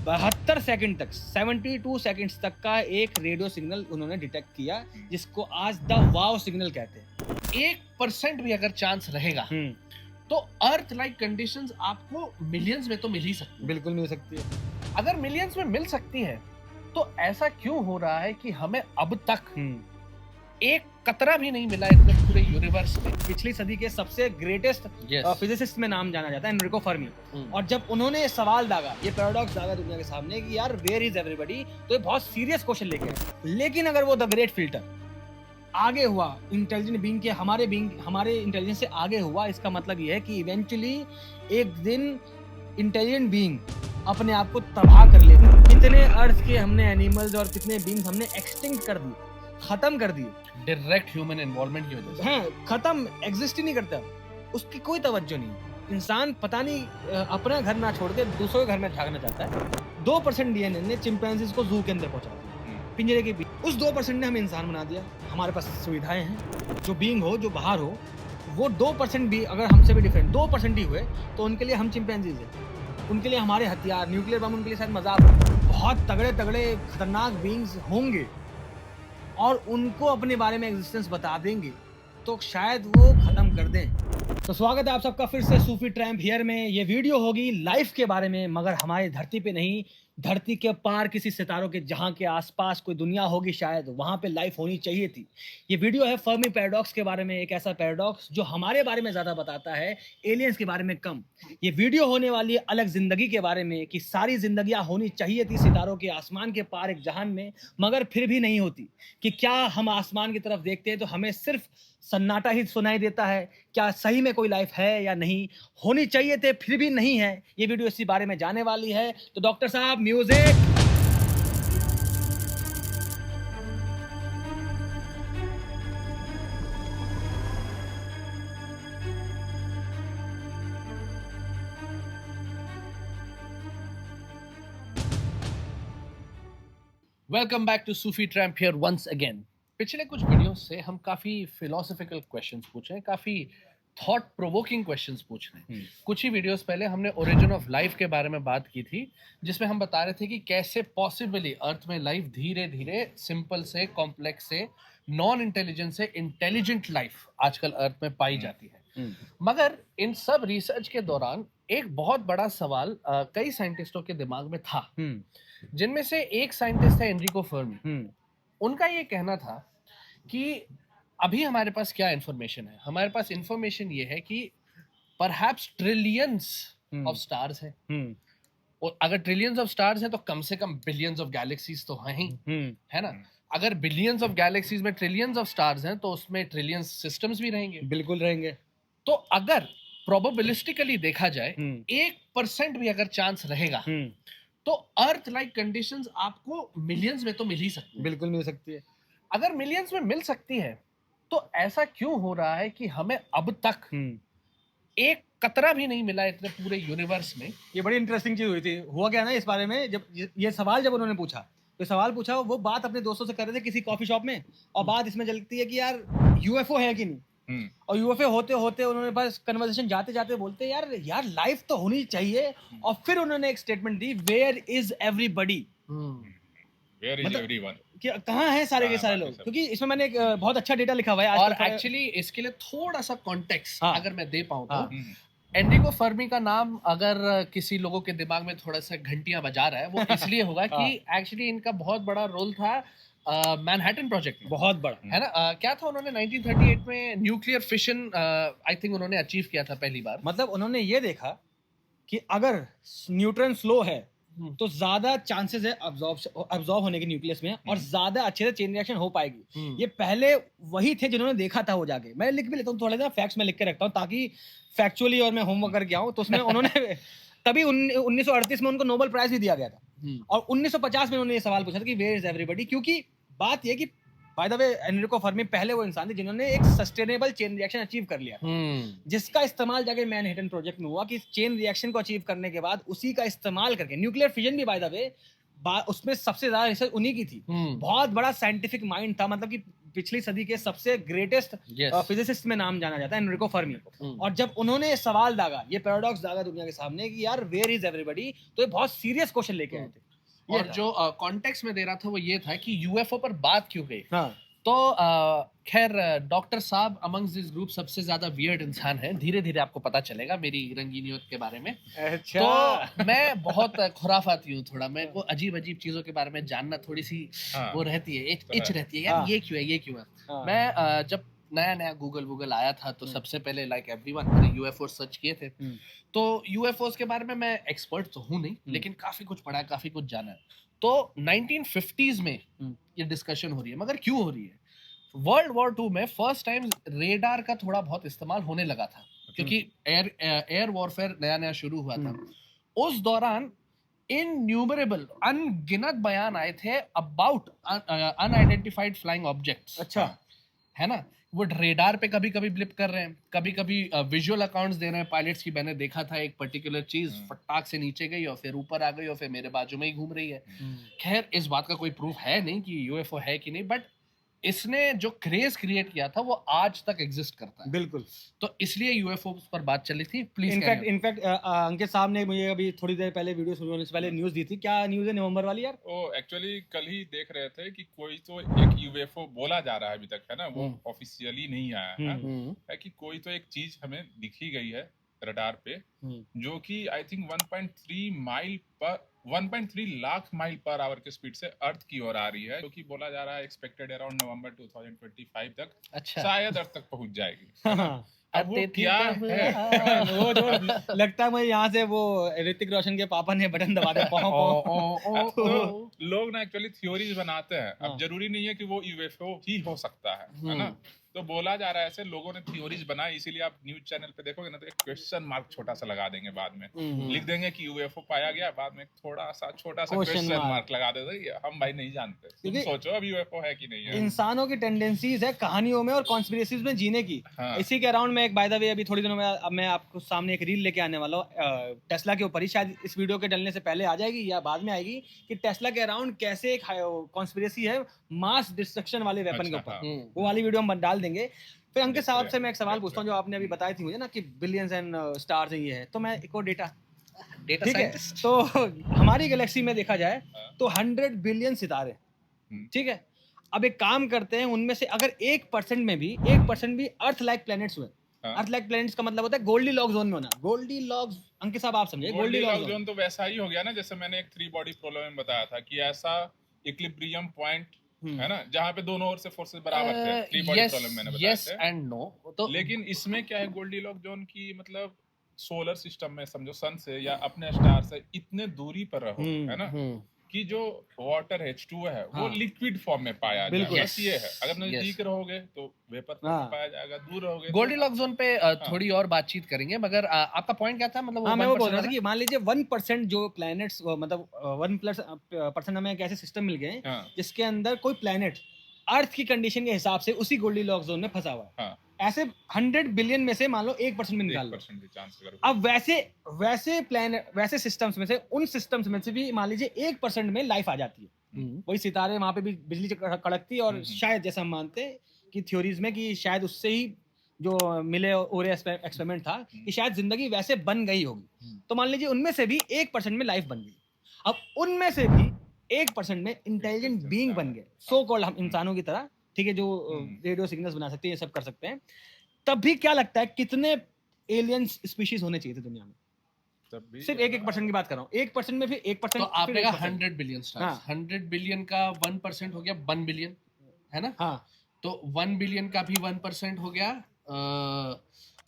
72 second तक 72 seconds तक का एक रेडियो सिग्नल उन्होंने डिटेक्ट किया, जिसको आज द वाव सिग्नल कहते हैं। 1% भी अगर चांस रहेगा तो अर्थ लाइक कंडीशंस आपको मिलियंस में तो मिल ही सकती है। बिल्कुल मिल सकती है। अगर मिलियंस में मिल सकती है तो ऐसा क्यों हो रहा है कि हमें अब तक एक कतरा भी नहीं मिला इतने पूरे यूनिवर्स में? पिछली सदी के सबसे ग्रेटेस्ट फिजिसिस्ट में नाम जाना जाता है एनरिको फर्मी। और जब उन्होंने ये सवाल दागा, ये पैराडॉक्स दागा दुनिया के सामने कि यार वेयर इज एवरीबॉडी, तो ये बहुत सीरियस क्वेश्चन लेके आए। लेकिन अगर वो द ग्रेट फिल्टर आगे हुआ इंटेलिजेंट बीइंग के, हमारे इंटेलिजेंस से आगे हुआ, इसका मतलब ये है कि इवेंचुअली एक दिन इंटेलिजेंट बीइंग अपने आप को तबाह कर लेगा। कितने अर्थ के हमने एनिमल्स और कितने बीइंग्स हमने एक्सटिंक्ट कर दिए, खत्म कर दिए, डायरेक्ट ह्यूमन इन्वॉल्वमेंट की वजह से। हैं, खत्म, एग्जिस्ट ही नहीं करता, उसकी कोई तवज्जो नहीं। इंसान पता नहीं अपना घर ना छोड़ के दूसरों के घर में झांकना चाहता है। 2% डीएनए ने चिंपैंजीज को जू के अंदर पहुंचा दिया, पिंजरे के बीच। उस 2% ने हमें इंसान बना दिया। हमारे पास सुविधाएं हैं, जो बीइंग हो, जो बाहर हो, वो 2% भी अगर हमसे भी डिफरेंट 2% ही हुए तो उनके लिए हम चिंपैंजीज हैं। उनके लिए हमारे हथियार, न्यूक्लियर बम उनके लिए शायद मजाक हो। बहुत तगड़े तगड़े खतरनाक बीइंग्स होंगे और उनको अपने बारे में एग्जिस्टेंस बता देंगे तो शायद वो खत्म कर दें। तो स्वागत है आप सबका फिर से सूफी ट्रैम्प हियर में। ये वीडियो होगी लाइफ के बारे में, मगर हमारी धरती पे नहीं, धरती के पार किसी सितारों के जहां के आसपास कोई दुनिया होगी, शायद वहां पे लाइफ होनी चाहिए थी। ये वीडियो है फर्मी पैराडॉक्स के बारे में, एक ऐसा पैराडॉक्स जो हमारे बारे में ज्यादा बताता है, एलियंस के बारे में कम। ये वीडियो होने वाली है अलग जिंदगी के बारे में, कि सारी जिंदगियां होनी चाहिए थी सितारों के आसमान के पार एक जहान में, मगर फिर भी नहीं होती। कि क्या हम आसमान की तरफ देखते हैं तो हमें सिर्फ सन्नाटा ही सुनाई देता है? क्या सही में कोई लाइफ है या नहीं? होनी चाहिए थे फिर भी नहीं है। ये वीडियो इसी बारे में जाने वाली है। तो डॉक्टर साहब, music. Welcome back to Sufi tramp here once again. पिछले कुछ वीडियोस से हम काफी फिलोसॉफिकल क्वेश्चंस पूछ रहे हैं, काफी थॉट प्रोवोकिंग क्वेश्चंस पूछ रहे हैं। कुछ ही वीडियोस पहले हमने ओरिजिन ऑफ लाइफ के बारे में बात की थी, जिसमें हम बता रहे थे कि कैसे पॉसिबली अर्थ में लाइफ धीरे धीरे सिंपल से कॉम्प्लेक्स से नॉन इंटेलिजेंट से इंटेलिजेंट लाइफ आजकल अर्थ में पाई जाती है। मगर इन सब रिसर्च के दौरान एक बहुत बड़ा सवाल कई साइंटिस्टों के दिमाग में था, जिनमें से एक साइंटिस्ट है एनरिको फर्मी। उनका ये कहना था कि अभी हमारे पास क्या इंफॉर्मेशन है? हमारे पास इंफॉर्मेशन ये है कि परहैप्स ट्रिलियंस ऑफ स्टार्स हैं, और अगर ट्रिलियंस ऑफ स्टार्स हैं तो कम से कम बिलियंस ऑफ गैलेक्सीज तो हैं ही, है ना? अगर बिलियंस ऑफ गैलेक्सीज में ट्रिलियंस ऑफ स्टार्स हैं तो उसमें ट्रिलियंस सिस्टम्स भी रहेंगे। बिल्कुल रहेंगे। तो अगर प्रोबेबिलिस्टिकली देखा जाए 1% भी अगर चांस रहेगा तो अर्थ लाइक कंडीशंस आपको मिलियंस में तो मिल ही सकती है। बिल्कुल मिल सकती है। अगर मिलियंस में मिल सकती है तो ऐसा क्यों हो रहा है कि हमें अब तक एक कतरा भी नहीं मिला इतने पूरे यूनिवर्स में? ये बड़ी इंटरेस्टिंग चीज हुई थी। हुआ क्या ना इस बारे में, जब ये सवाल जब उन्होंने पूछा, तो सवाल पूछा वो बात अपने दोस्तों से कर रहे थे किसी कॉफी शॉप में, और बात इसमें चलती है कि यार यूएफओ है कि नहीं। और यूएफओ होते होते उन्होंने बस कन्वर्सेशन जाते जाते बोलते यार लाइफ तो होनी चाहिए। और फिर उन्होंने एक स्टेटमेंट दी, where is everybody, Where is everyone? कहाँ है सारे के सारे लोग? क्योंकि इसमें मैंने एक बहुत अच्छा डेटा लिखा हुआ है। और एक्चुअली इसके लिए थोड़ा सा कॉन्टेक्स्ट अगर मैं दे पाऊँ तो एनरिको फर्मी का नाम अगर किसी लोगों के दिमाग में थोड़ा सा घंटियां बजा रहा है, वो इसलिए होगा कि एक्चुअली इनका बहुत बड़ा रोल था मैनहट्टन प्रोजेक्ट में। बहुत बड़ा, है ना? क्या था, उन्होंने 1938 में न्यूक्लियर फिशन आई थिंक उन्होंने अचीव किया था पहली बार। मतलब उन्होंने ये देखा कि अगर न्यूट्रॉन स्लो है तो ज्यादा चांसेस है अब्जॉर्ब होने के न्यूक्लियस में, और ज्यादा अच्छे से चेन रिएक्शन हो पाएगी। ये पहले वही थे जिन्होंने देखा था वो जाके। मैं लिख भी लेता हूँ, थोड़ा सा फैक्ट्स में लिख के रखता हूँ ताकि फैक्चुअली और मैं होमवर्क करके आऊँ। तो उसमें उन्होंने तभी 1938 में उनको नोबेल प्राइज भी दिया गया था, और 1950 में उन्होंने ये सवाल पूछा था कि वेयर इज एवरीबॉडी। क्योंकि बात ये कि by the way Enrico Fermi पहले वो इंसान थे जिन्होंने एक सस्टेनेबल चेन रिएक्शन अचीव कर लिया, जिसका इस्तेमाल जाके मैनहट्टन प्रोजेक्ट में हुआ। कि चेन रिएक्शन को अचीव करने के बाद उसी का इस्तेमाल करके न्यूक्लियर फिजन भी बाय द वे उसमें सबसे ज्यादा रिसर्च उन्हीं की थी। बहुत बड़ा साइंटिफिक माइंड था, मतलब कि पिछली सदी के सबसे ग्रेटेस्ट Yes. फिजिसिस्ट में नाम जाना जाता है, एनरिको फर्मी को। हम्म। और जब उन्होंने सवाल दागा, ये पैराडॉक्स दागा दुनिया के सामने कि यार वेयर इज एवरीबॉडी, तो ये बहुत सीरियस क्वेश्चन लेके आए थे। ये और था। जो कॉन्टेक्स्ट में दे रहा था वो ये था कि यूएफओ पर बात क्यों गई। हाँ तो खैर डॉक्टर साहब अमंग्स दिस ग्रुप सबसे ज्यादा वियर्ड इंसान है। धीरे धीरे आपको पता चलेगा मेरी रंगीनियत के बारे में। अच्छा। तो मैं बहुत खुराफाती हूँ थोड़ा, मेरे को अजीब अजीब चीजों के बारे में जानना थोड़ी सी हाँ। वो रहती है, इच रहती है हाँ। यार, ये क्यों है ये क्यों है। हाँ। मैं जब नया नया गूगल आया था तो सबसे पहले लाइक एवरीवन मैंने यूएफओ सर्च किए थे। तो यूएफओस के बारे में मैं एक्सपर्ट तो हूँ नहीं, लेकिन काफी कुछ पढ़ा है, काफी कुछ जाना है। तो 1950s में ये डिस्कशन हो रही है, मगर क्यों हो रही है? वर्ल्ड वॉर 2 में फर्स्ट टाइम रेडार का थोड़ा बहुत इस्तेमाल होने लगा था, क्योंकि एयर वॉरफेयर नया नया शुरू हुआ था। उस दौरान इनन्यूमरेबल अनगिनत बयान आए थे अबाउट अनआइडेंटिफाइड फ्लाइंग ऑब्जेक्ट्स। अच्छा। है ना, वो रेडार पे कभी कभी ब्लिप कर रहे हैं, कभी कभी विजुअल अकाउंट्स दे रहे हैं पायलट्स की। मैंने देखा था एक पर्टिकुलर चीज फटाक से नीचे गई और फिर ऊपर आ गई और फिर मेरे बाजू में ही घूम रही है। खैर इस बात का कोई प्रूफ है नहीं कि यूएफओ है कि नहीं, बट इसने जो क्रेज क्रिएट किया था वो आज तक एग्जिस्ट करता है। बिल्कुल। तो इसलिए यूएफओ पर बात चली थी। प्लीज इनफैक्ट अंकित साहब ने मुझे अभी थोड़ी देर पहले वीडियो शुरू होने से पहले न्यूज़ दी थी। क्या न्यूज़ है नवंबर वाली यार? वो एक्चुअली कल ही देख रहे थे कि कोई तो एक यूएफओ बोला जा रहा है, अभी तक है ना, वो ऑफिशियली नहीं आया है कि कोई तो एक चीज हमें दिखी गई है रडार पे, जो कि I think 1.3 lakh mile per hour के स्पीड से अर्थ की ओर आ रही है, जो कि बोला जा रहा है एक्सपेक्टेड अराउंड नवंबर 2025 तक अच्छा शायद अर्थ तक पहुंच जाएगी। हाँ। अब वो क्या है? वो जो लगता है मुझे यहाँ से वो ऋतिक रोशन के पापा ने बटन दबा दिया। तो लोग ना एक्चुअली थ्योरीज बनाते हैं। अब जरूरी नहीं है कि वो यूएफओ ही हो सकता है ना। तो बोला जा रहा है ऐसे, लोगों ने थ्योरीज बनाई, इसीलिए आप न्यूज चैनल पे देखोगे ना तो एक क्वेश्चन मार्क छोटा सा लगा देंगे, बाद में लिख देंगे कि यूएफओ पाया गया, बाद में थोड़ा सा छोटा सा क्वेश्चन मार्क लगा देते। हम भाई नहीं जानते, तुम सोचो अब यूएफओ है कि नहीं है। इंसानों की टेंडेंसीज है कहानियों में और कॉन्स्पिरेसीज में जीने की। इसी के अराउंड में एक बाय द वे अभी थोड़ी दिनों में अब मैं आपको सामने एक रील लेके आने वाला हूँ टेस्ला के ऊपर ही, शायद इस वीडियो के डलने से पहले आ जाएगी या बाद में आएगी, कि टेस्ला के अराउंड कैसे एक कॉन्स्पिरेसी है मास डिस्ट्रक्शन वाले वेपन के ऊपर। वो वाली वीडियो हम डाल देंगे। फिर अंकित साहब से मैं एक सवाल पूछता हूँ, जो आपने अभी बताई थी मुझे ना कि बिलियंस एंड स्टार्स ये है, तो मैं एक और डेटा ठीक है, तो हमारी गैलेक्सी में देखा जाए तो 100 बिलियन सितारे, ठीक है। अब एक काम करते हैं, उनमें से अगर 1% में भी 1% भी अर्थ लाइक प्लैनेट्स हुए, अर्थ लाइक प्लैनेट्स का मतलब होता है गोल्डी लॉक जोन में होना। गोल्डी लॉक, अंकित साहब आप समझे, गोल्डी लॉक जोन तो वैसा ही हो गया ना, जैसे मैंने एक 3 बॉडी प्रॉब्लम में बताया था कि ऐसा इक्विलिब्रियम पॉइंट है ना, जहाँ पे दोनों ओर से फोर्सेस बराबर थे। 3 बॉडी प्रॉब्लम मैंने बताया यस एंड नो। तो लेकिन इसमें क्या है, गोल्डी लॉक जोन की मतलब सोलर सिस्टम में समझो सन से या अपने स्टार से इतने दूरी पर रहो, है ना, कि जो वाटर H2 है वो लिक्विड फॉर्म में पाया जाएगा। बस ये है, अगर नजदीक रहोगे तो वेपर पाया जाएगा, दूर रहोगे गोल्डी लॉक जोन पे थोड़ी और बातचीत करेंगे, मगर आपका पॉइंट क्या था? मतलब मैं वो बोल रहा था कि मान लीजिए 1% जो प्लैनेट्स, मतलब 1% हमें एक ऐसे सिस्टम मिल गए जिसके अंदर कोई प्लैनेट अर्थ की कंडीशन के हिसाब से उसी गोल्डी लॉक जोन में फंसा हुआ है। ऐसे 100 बिलियन में से मान लो 1% में निकाल लो। अब वैसे प्लैनेट, वैसे सिस्टम्स में से, उन सिस्टम्स में से भी मान लीजिए 1% में लाइफ आ जाती है। वही सितारे, वहां पे भी बिजली कड़कती है, और शायद जैसा हम मानते हैं कि थ्योरीज में कि शायद उससे ही जो मिले ओरे एक्सपेरिमेंट था कि शायद जिंदगी वैसे बन गई होगी। तो मान लीजिए उनमें से भी 1% में लाइफ बन गई। अब उनमें से भी 1% में इंटेलिजेंट बीइंग बन गए, सो कॉल्ड हम इंसानों की तरह, ठीक है, जो रेडियो सिग्नल्स बना सकते हैं, ये सब कर सकते हैं। तब भी क्या लगता है कितने एलियंस स्पीशीज होने चाहिए थे दुनिया में? तब भी सिर्फ 1% की बात कर रहा हूँ। 1% में फिर 1%, तो आपने कहा 100 बिलियन स्टार्स। 100 बिलियन का 1% हो गया 1 बिलियन, है ना? हाँ। तो 1 बिलियन का भी 1% हो गया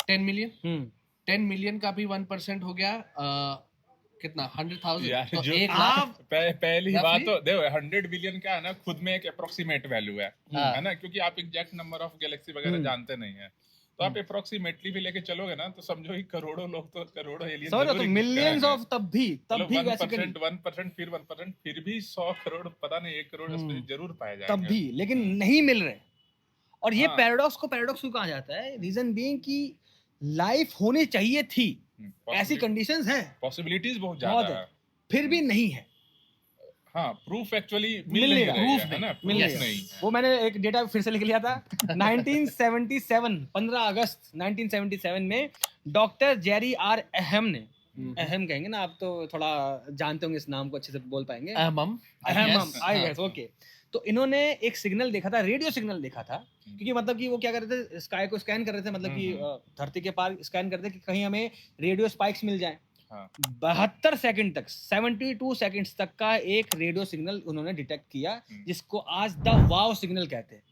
10 मिलियन। 10 मिलियन का भी 1% हो गया कितना? 100,000। तो 1 लाख। पहली बात तो देखो 100 बिलियन क्या है ना, खुद में एक अप्रोक्सीमेट वैल्यू है ना, क्योंकि आप एग्जैक्ट नंबर ऑफ गैलेक्सी वगैरह जानते नहीं है। तो आप अप्रोक्सीमेटली भी लेके चलोगे ना, तो समझो कि करोड़ों लोग, तो करोड़ों एलियन, तो मिलियंस ऑफ, तब भी 1% फिर 1%, फिर भी 100 करोड़, पता नहीं 1 करोड़ जरूर पाए जाएंगे तब भी, लेकिन नहीं मिल रहे। और ये पैराडॉक्स को पैराडॉक्स क्यों कहा जाता है? रीजन बीइंग कि लाइफ होनी चाहिए थी, ऐसी कंडीशंस हैं, पॉसिबिलिटीज बहुत ज्यादा है, फिर भी नहीं है। हाँ प्रूफ एक्चुअली मिल मिल नहीं नहीं रहा, रही proof है ना, नहीं, प्रूफ yes. नहीं। वो मैंने एक डेटा फिर से लिख लिया था 1977 15 अगस्त 1977 में डॉक्टर जेरी आर अहम ने, अहम कहेंगे ना आप, तो थोड़ा जानते होंगे इस नाम को, अच्छे से बोल पाएंगे, अहम आई गेस, ओके। तो इन्होंने एक सिग्नल देखा था, रेडियो सिग्नल देखा था, क्योंकि मतलब कि वो क्या कर रहे थे, स्काई को स्कैन कर रहे थे, मतलब कि धरती के पार स्कैन कर रहे थे कि कहीं हमें रेडियो स्पाइक्स मिल जाए। हाँ। 72 सेकंड तक, 72 सेकंड्स तक का एक रेडियो सिग्नल उन्होंने डिटेक्ट किया, जिसको आज द वाव सिग्नल कहते हैं।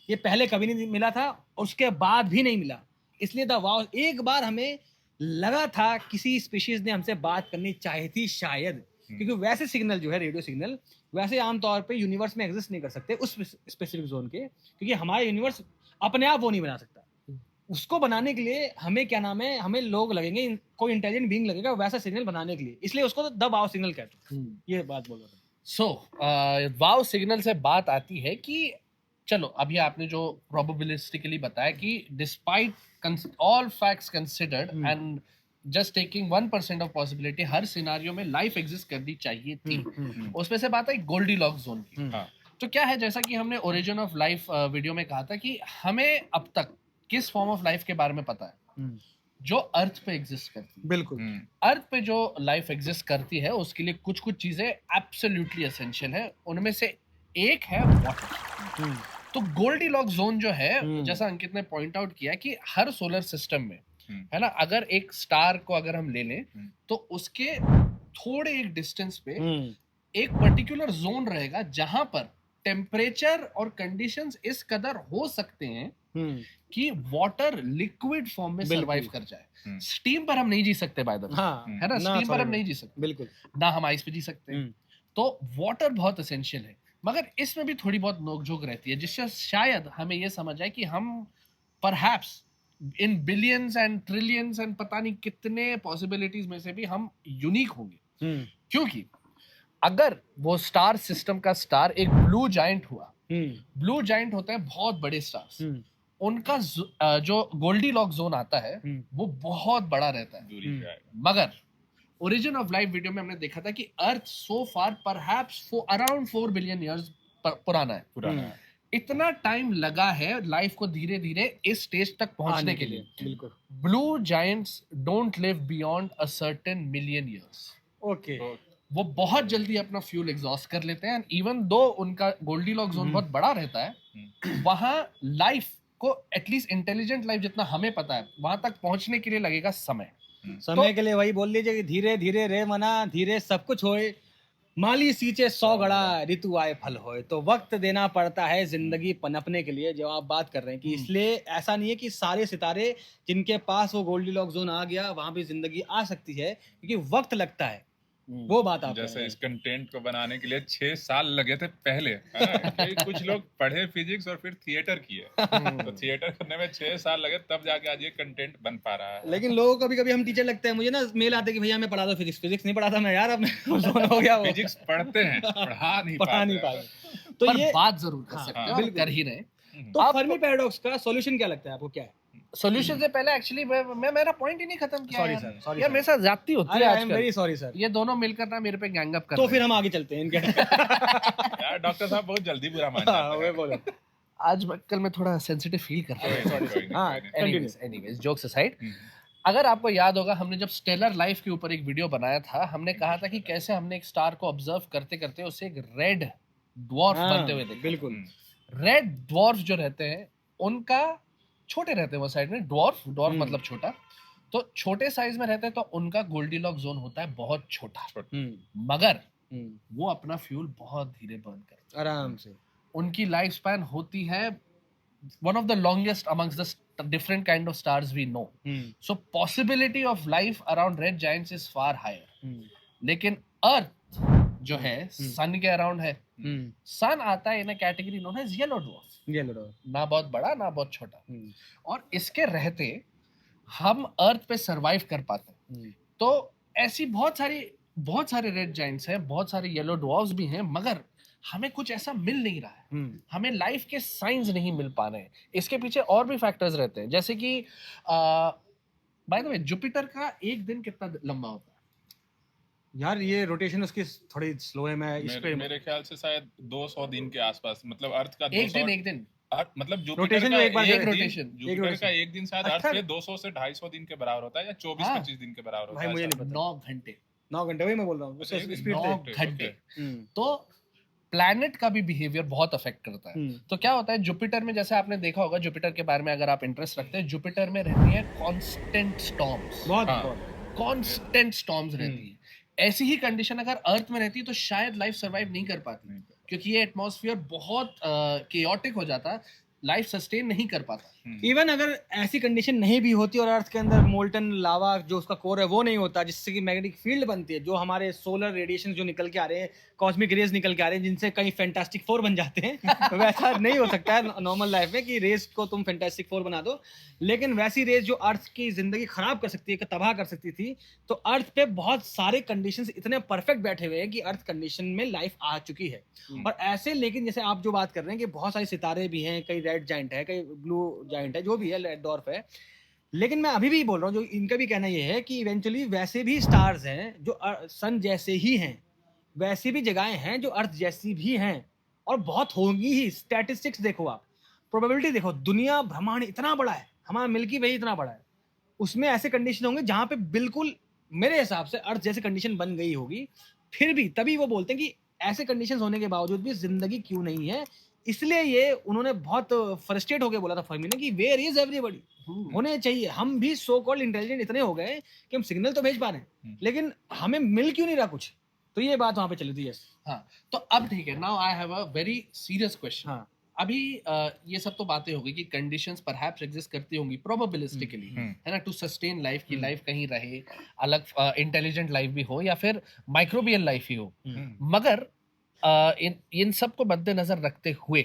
ये पहले कभी नहीं मिला था, उसके बाद भी नहीं मिला, इसलिए द वाव, एक बार हमें लगा था किसी स्पीशीज ने हमसे बात करनी चाहिए थी शायद, क्योंकि वैसे सिग्नल जो है, रेडियो सिग्नल, वैसे आमतौर पे यूनिवर्स में एग्जिस्ट नहीं कर सकते उस स्पेसिफिक जोन के, क्योंकि हमारा यूनिवर्स अपने आप वो नहीं बना सकता। उसको बनाने के लिए हमें क्या नाम है, हमें लोग लगेंगे, कोई इंटेलिजेंट बीइंग लगेगा वैसा सिग्नल बनाने के लिए, इसलिए उसको तो द वाव सिग्नल कहते हैं। ये बात बोल रहा था। सो वाव सिग्नल से बात आती है कि चलो अभी आपने जो प्रोबेबिलिस्टिकली बताया कि despite all facts considered and just taking 1% of possibility, her scenario में लाइफ एग्जिस्ट करनी चाहिए थी। उसमें से बात है गोल्डी लॉक जोन की। हाँ। तो क्या है, जैसा कि हमने ओरिजिन ऑफ लाइफ वीडियो में कहा था कि हमें अब तक किस फॉर्म ऑफ लाइफ के बारे में पता है जो अर्थ पे एग्जिस्ट करती है। बिल्कुल। अर्थ पे जो लाइफ एग्जिस्ट करती है उसके लिए कुछ कुछ चीजें एब्सोल्युटली एसेंशियल है, उनमें से एक है वाटर। तो गोल्डी लॉक जोन जो है, जैसा अंकित ने पॉइंट आउट किया कि हर सोलर सिस्टम में है ना, अगर एक स्टार को अगर हम ले लें तो उसके थोड़े एक डिस्टेंस पे एक पर्टिकुलर जोन रहेगा जहां पर टेम्परेचर और कंडीशंस इस कदर हो सकते हैं कि वाटर लिक्विड फॉर्म में सरवाइव कर जाए। स्टीम पर हम नहीं जी सकते बाय द वे, है ना, स्टीम पर हम नहीं जी सकते, बिल्कुल, ना हम आइस पे जी सकते हैं। तो वाटर बहुत एसेंशियल है, मगर इसमें भी थोड़ी बहुत नोकझोंक रहती है, जिससे शायद हमें ये समझ आए कि हम perhaps in billions and trillions and पता नहीं कितने पॉसिबिलिटीज में से भी हम यूनिक होंगे। क्योंकि अगर वो स्टार सिस्टम का स्टार एक ब्लू जायंट हुआ, ब्लू जायंट होते हैं बहुत बड़े स्टार्स, उनका जो गोल्डी लॉक जोन आता है वो बहुत बड़ा रहता है। दूरी पे आएगा। मगर ओरिजिन ऑफ लाइफ वीडियो में हमने देखा था कि अर्थ सो फार परहैप्स अराउंड 4 बिलियन ईयर्स पुराना है। इतना टाइम लगा है लाइफ को धीरे धीरे इस स्टेज तक पहुंचने के लिए। बिल्कुल। Blue giants don't live beyond a certain million years. Okay. वो बहुत जल्दी अपना फ्यूल एग्जॉस्ट कर लेते हैं, इवन दो उनका गोल्डी लॉक जोन बहुत बड़ा रहता है, वहां लाइफ को एटलीस्ट इंटेलिजेंट लाइफ जितना हमें पता है वहां तक पहुंचने के लिए लगेगा समय। समय के लिए वही बोल लीजिए कि धीरे धीरे रे मना, धीरे सब कुछ होए, माली सींचे 100 गड़ा, ऋतु आए फल होए। तो वक्त देना पड़ता है जिंदगी पनपने के लिए, जो आप बात कर रहे हैं कि इसलिए ऐसा नहीं है कि सारे सितारे जिनके पास वो गोल्डी लॉक जोन आ गया वहां भी जिंदगी आ सकती है, क्योंकि वक्त लगता है। वो बात आप जैसे इस कंटेंट को बनाने के लिए 6 साल लगे थे पहले, है ना? क्योंकि कुछ लोग पढ़े फिजिक्स और फिर थिएटर किए, तो थिएटर करने में 6 साल लगे, तब जाके आज ये कंटेंट बन पा रहा है। लेकिन लोगों को कभी हम टीचर लगते हैं, मुझे ना मेल आते कि भैया मैं पढ़ा दो फिजिक्स, फिजिक्स नहीं पढ़ाता मैं यार, अब हो गया वो। फिजिक्स पढ़ते हैं, पढ़ा नहीं पाते। तो ये बात जरूर कर सकते हैं, कर ही रहे। तो फर्मी पैराडॉक्स का सॉल्यूशन क्या लगता है आपको, क्या है? सॉल्यूशन से पहले एक्चुअली मैं मेरा पॉइंट ही नहीं खत्म किया। सॉरी सर, सॉरी यार मेरे साथ ज्यादती होती है I am very sorry sir. ये दोनों मिलकर ना मेरे पे गैंग अप कर तो फिर हम आगे चलते हैं इनके। यार डॉक्टर साहब बहुत जल्दी बुरा मान जाते हैं। बोलो। आज कल मैं थोड़ा सेंसिटिव फील कर रहा हूं। हाँ, एनीवेज जोक्स असाइड, अगर आपको याद होगा हमने जब स्टेलर लाइफ के ऊपर एक वीडियो बनाया था, हमने कहा था कि कैसे हमने एक स्टार को ऑब्जर्व करते करते उसे एक रेड ड्वार्फ बनते हुए देखा। बिल्कुल। रेड ड्वार्फ जो रहते हैं उनका छोटे रहते हैं वो साइड में, ड्वार्फ मतलब छोटा, तो छोटे साइज में रहते हैं, तो उनका गोल्डी लॉक जोन होता है बहुत छोटा, मगर वो अपना फ्यूल बहुत धीरे बर्न करते हैं, आराम से। उनकी लाइफ स्पैन होती है one of the longest amongst the different kind of stars we know. So possibility of life around red giants is far higher. लेकिन अर्थ जो है सन के अराउंड है, सन आता है in a category known as yellow dwarf, ना बहुत बड़ा ना बहुत छोटा, और इसके रहते हम अर्थ पे सरवाइव कर पाते हैं। तो ऐसी बहुत सारे रेड जायंट्स हैं, बहुत सारे येलो ड्वार्फ्स भी हैं, मगर हमें कुछ ऐसा मिल नहीं रहा है, हमें लाइफ के साइंस नहीं मिल पा रहे हैं। इसके पीछे और भी फैक्टर्स रहते हैं, जैसे कि बाय द वे जुपिटर का एक दिन कितना लंबा होता है? यार ये रोटेशन उसकी थोड़ी स्लो है, मैं इस पे मेरे ख्याल से शायद 200 दिन के आसपास, मतलब अर्थ का एक दिन मतलब जुपिटर रोटेशन का जो एक बार एक रोटेशन, दिन, जुपिटर का एक दिन शायद अर्थ अच्छा। पे 200 से 250 दिन के बराबर होता है, या 24-25 दिन के बराबर होता भाई है मुझे शायद। नहीं पता। 9 घंटे 9 घंटे वही मैं बोल रहा हूँ, अच्छा, उसका एक दिन, स्पीड 9 थे। घंटे। हम्म, तो प्लैनेट का भी बिहेवियर बहुत अफेक्ट करता है। हम्म, तो क्या होता है जुपिटर में, जैसे आपने देखा होगा, जुपिटर के बारे में अगर आप इंटरेस्ट रखते हैं, जुपिटर में रहती है कांस्टेंट स्टॉर्म्स, बहुत हाँ। बहुत। कांस्टेंट स्टॉर्म्स रहती है। ऐसी ही कंडीशन अगर अर्थ में रहती तो शायद लाइफ सरवाइव नहीं कर पाती, क्योंकि ये एटमॉस्फेयर बहुत केओटिक हो जाता, लाइफ सस्टेन नहीं कर पाता। इवन अगर ऐसी कंडीशन नहीं भी होती और अर्थ के अंदर मोल्टन लावा जो उसका कोर है वो नहीं होता, जिससे कि मैग्नेटिक फील्ड बनती है, जो हमारे सोलर रेडिएशन जो निकल के आ रहे हैं, कॉस्मिक रेज निकल के आ रहे हैं, जिनसे कई फैंटास्टिक फोर बन जाते हैं वैसा नहीं हो सकता है नॉर्मल लाइफ में कि रेज को तुम फैंटास्टिक फोर बना दो। लेकिन वैसी रेज जो अर्थ की जिंदगी खराब कर सकती है, तबाह कर सकती थी, तो अर्थ पे बहुत सारे कंडीशंस इतने परफेक्ट बैठे हुए हैं कि अर्थ कंडीशन में लाइफ आ चुकी है। और ऐसे, लेकिन जैसे आप जो बात कर रहे हैं कि बहुत सारे सितारे भी हैं, कई रेड जाइंट है, कई ब्लू जाइंट है, जो भी है, रेड डॉर्फ है, लेकिन मैं अभी भी बोल रहा हूँ, जो इनका भी कहना ये है कि इवेंचुअली वैसे भी स्टार्स हैं जो सन जैसे ही हैं, वैसी भी जगहें हैं जो अर्थ जैसी भी हैं, और बहुत होंगी ही। स्टैटिस्टिक्स देखो आप, प्रोबेबिलिटी देखो, दुनिया ब्रह्मांड इतना बड़ा है, हमारा मिल्की वे इतना बड़ा है, उसमें ऐसे कंडीशन होंगे जहां पे बिल्कुल मेरे हिसाब से अर्थ जैसी कंडीशन बन गई होगी, फिर भी तभी वो बोलते हैं कि ऐसे कंडीशंस होने के बावजूद भी जिंदगी क्यों नहीं है। इसलिए ये उन्होंने बहुत फ्रस्ट्रेट होके बोला था फर्मी ने कि वेयर इज एवरीबॉडी, होने चाहिए। हम भी सो कॉल्ड इंटेलिजेंट इतने हो गए कि हम सिग्नल तो भेज पा रहे हैं, लेकिन हमें मिल क्यों नहीं रहा कुछ। तो ये बात वहां पे चली थी। हाँ, तो अब ठीक है, now I have a very serious question. हाँ, अभी ये सब तो बातें हो गई कि कंडीशंस परहैप्स एग्जिस्ट करती होंगी प्रोबेबिलिस्टिकली, है ना, टू सस्टेन लाइफ, की लाइफ कहीं रहे, अलग इंटेलिजेंट लाइफ भी हो या फिर माइक्रोबियल लाइफ ही हो। मगर इन सब को मद्देनजर रखते हुए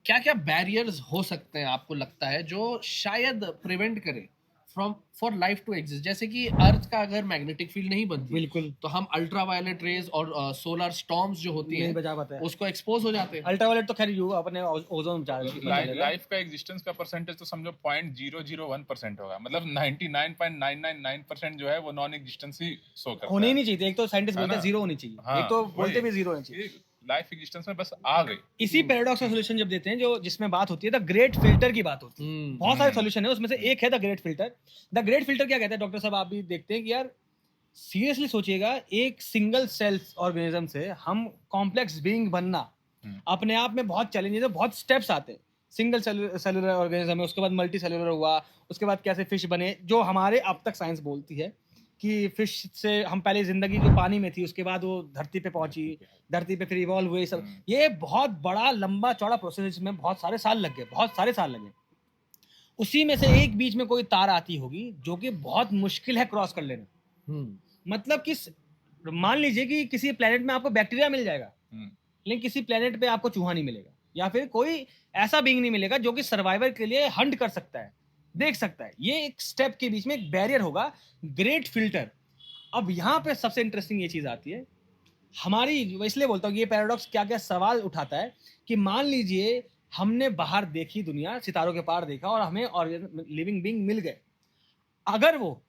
क्या क्या बैरियर्स हो सकते हैं आपको लगता है जो शायद प्रिवेंट करे from for life to exist? जैसे कि अर्थ का अगर मैग्नेटिक फील्ड नहीं बनती बिल्कुल, तो हम अल्ट्रावायलेट रेज और सोलर स्टॉर्म्स जो होती नहीं हैं बचा पाता है। उसको एक्सपोज हो जाते हैं। अल्ट्रावायलेट तो खैर यू अपने ओजोन लाइफ का एग्जिस्टेंस का परसेंटेज तो समझो 0.001% होगा, मतलब 99.999% जो है वो नॉन एग्जिस्टेंस ही शो करता होनी है। ही नहीं चाहिए। एक तो साइंटिस्ट है बोलते हैं ना? जीरो होनी चाहिए, हाँ, एक तो वही। बोलते भी जीरो होनी चाहिए। लाइफ एग्जिस्टेंस में बस आ गई। इसी पैराडॉक्स का सॉल्यूशन जब देते हैं, जो जिसमें बात होती है द ग्रेट फिल्टर की बात होती है, बहुत सारे सॉल्यूशन है, उसमें से एक है the great filter. The great filter क्या कहता है डॉक्टर साहब, आप भी देखते हैं कि यार सीरियसली सोचिएगा, एक सिंगल सेल ऑर्गेनिज्म से हम कॉम्प्लेक्स बीइंग बनना अपने आप में बहुत चैलेंजेस है, बहुत स्टेप्स आते हैं। सिंगल सेलुलर ऑर्गेनिज्म है, उसके बाद मल्टी सेलुलर हुआ, उसके बाद कैसे फिश बने, जो हमारे अब तक साइंस बोलती है कि फिश से हम पहले जिंदगी जो पानी में थी, उसके बाद वो धरती पे पहुंची, धरती पे फिर इवॉल्व हुए सब। ये बहुत बड़ा लंबा चौड़ा प्रोसेस, इसमें बहुत सारे साल लग गए, बहुत सारे साल लगे। उसी में से एक बीच में कोई तार आती होगी जो कि बहुत मुश्किल है क्रॉस कर लेना। मतलब कि मान लीजिए कि किसी प्लेनेट में आपको बैक्टीरिया मिल जाएगा, लेकिन किसी प्लेनेट पे आपको चूहा नहीं मिलेगा, या फिर कोई ऐसा बीइंग नहीं मिलेगा जो कि सर्वाइवर के लिए हंट कर सकता है, देख सकता है। ये एक स्टेप के बीच में एक बैरियर होगा, ग्रेट फिल्टर। अब यहाँ पे सबसे इंटरेस्टिंग ये चीज आती है हमारी, इसलिए बोलता हूँ ये पैराडॉक्स क्या क्या सवाल उठाता है कि मान लीजिए हमने बाहर देखी दुनिया, सितारों के पार देखा और हमें और लिविंग बीइंग मिल गए, अगर वो